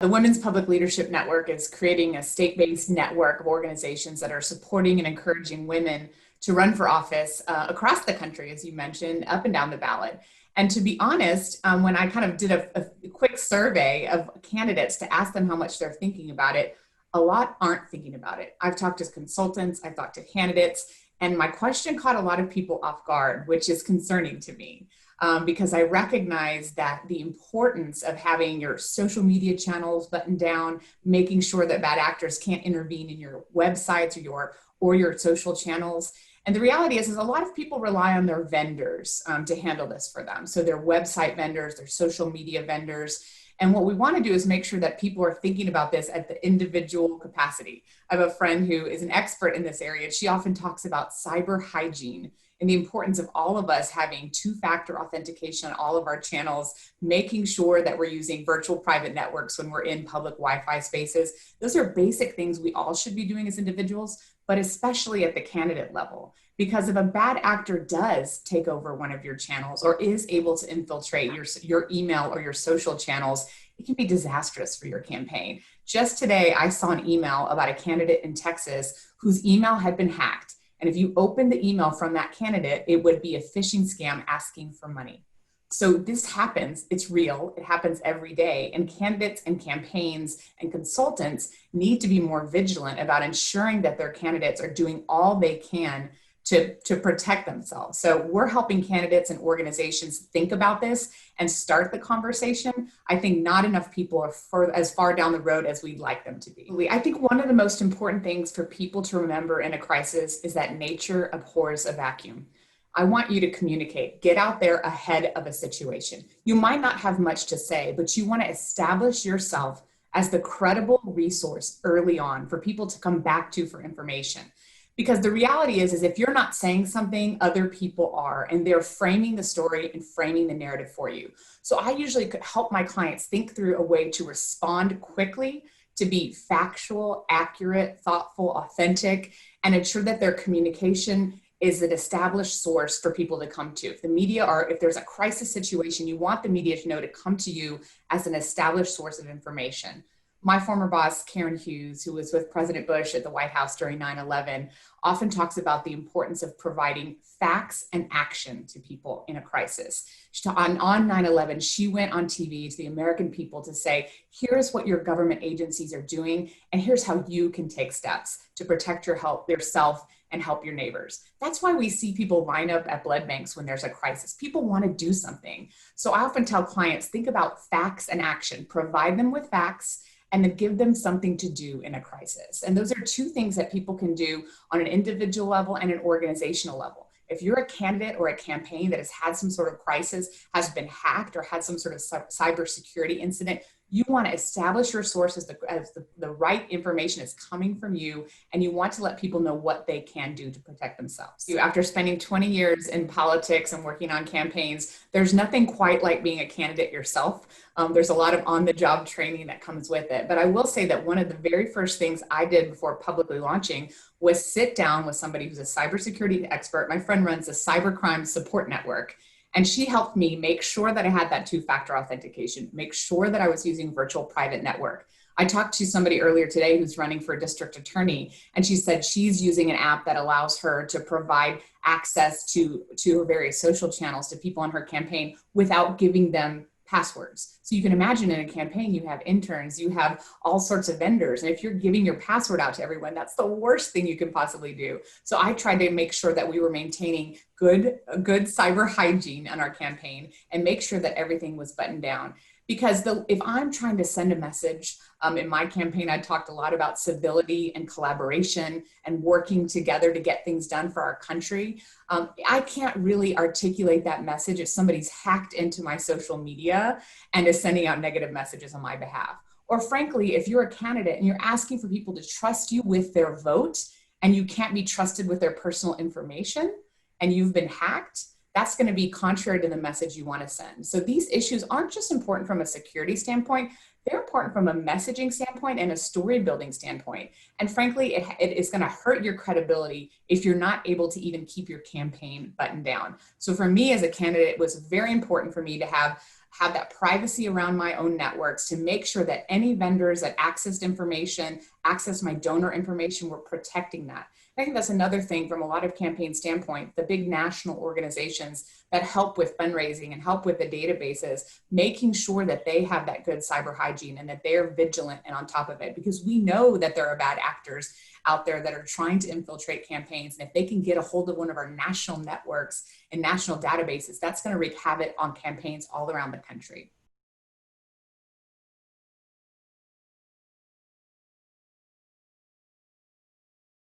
The Women's Public Leadership Network is creating a state-based network of organizations that are supporting and encouraging women to run for office across the country, as you mentioned, up and down the ballot. And to be honest, when I kind of did a quick survey of candidates to ask them how much they're thinking about it, a lot aren't thinking about it. I've talked to consultants, I've talked to candidates, and my question caught a lot of people off guard, which is concerning to me. Because I recognize that the importance of having your social media channels buttoned down, making sure that bad actors can't intervene in your websites or your social channels. And the reality is a lot of people rely on their vendors to handle this for them. So their website vendors, their social media vendors. And what we want to do is make sure that people are thinking about this at the individual capacity. I have a friend who is an expert in this area. She often talks about cyber hygiene and the importance of all of us having two-factor authentication on all of our channels, making sure that we're using virtual private networks when we're in public Wi-Fi spaces. Those are basic things we all should be doing as individuals, but especially at the candidate level. Because if a bad actor does take over one of your channels or is able to infiltrate your email or your social channels, it can be disastrous for your campaign. Just today, I saw an email about a candidate in Texas whose email had been hacked. And if you open the email from that candidate, it would be a phishing scam asking for money. So this happens, it's real, it happens every day. And candidates and campaigns and consultants need to be more vigilant about ensuring that their candidates are doing all they can to protect themselves. So we're helping candidates and organizations think about this and start the conversation. I think not enough people are as far down the road as we'd like them to be. I think one of the most important things for people to remember in a crisis is that nature abhors a vacuum. I want you to communicate, get out there ahead of a situation. You might not have much to say, but you want to establish yourself as the credible resource early on for people to come back to for information. Because the reality is if you're not saying something, other people are, and they're framing the story and framing the narrative for you. So I usually could help my clients think through a way to respond quickly, to be factual, accurate, thoughtful, authentic, and ensure that their communication is an established source for people to come to. If there's a crisis situation, you want the media to know to come to you as an established source of information. My former boss, Karen Hughes, who was with President Bush at the White House during 9/11, often talks about the importance of providing facts and action to people in a crisis. On 9/11, she went on TV to the American people to say, here's what your government agencies are doing, and here's how you can take steps to protect yourself and help your neighbors. That's why we see people line up at blood banks when there's a crisis. People want to do something. So I often tell clients, think about facts and action, provide them with facts, and to give them something to do in a crisis. And those are two things that people can do on an individual level and an organizational level. If you're a candidate or a campaign that has had some sort of crisis, has been hacked, or had some sort of cybersecurity incident, you want to establish your source as the right information is coming from you, and you want to let people know what they can do to protect themselves. After spending 20 years in politics and working on campaigns, there's nothing quite like being a candidate yourself. There's a lot of on-the-job training that comes with it. But I will say that one of the very first things I did before publicly launching was sit down with somebody who's a cybersecurity expert. My friend runs a cybercrime support network. And she helped me make sure that I had that two-factor authentication, make sure that I was using virtual private network. I talked to somebody earlier today who's running for district attorney, and she said she's using an app that allows her to provide access to her various social channels to people on her campaign without giving them passwords. So you can imagine in a campaign, you have interns, you have all sorts of vendors. And if you're giving your password out to everyone, that's the worst thing you can possibly do. So I tried to make sure that we were maintaining good cyber hygiene on our campaign and make sure that everything was buttoned down. Because if I'm trying to send a message, in my campaign, I talked a lot about civility and collaboration and working together to get things done for our country. I can't really articulate that message if somebody's hacked into my social media and is sending out negative messages on my behalf. Or frankly, if you're a candidate and you're asking for people to trust you with their vote and you can't be trusted with their personal information and you've been hacked, that's going to be contrary to the message you want to send. So these issues aren't just important from a security standpoint, they're important from a messaging standpoint and a story building standpoint. And frankly, it is going to hurt your credibility if you're not able to even keep your campaign buttoned down. So for me as a candidate, it was very important for me to have have that privacy around my own networks, to make sure that any vendors that accessed information, access my donor information, we're protecting that. I think that's another thing from a lot of campaign standpoint, the big national organizations that help with fundraising and help with the databases, making sure that they have that good cyber hygiene and that they're vigilant and on top of it, because we know that there are bad actors out there that are trying to infiltrate campaigns. And if they can get a hold of one of our national networks and national databases, that's going to wreak havoc on campaigns all around the country.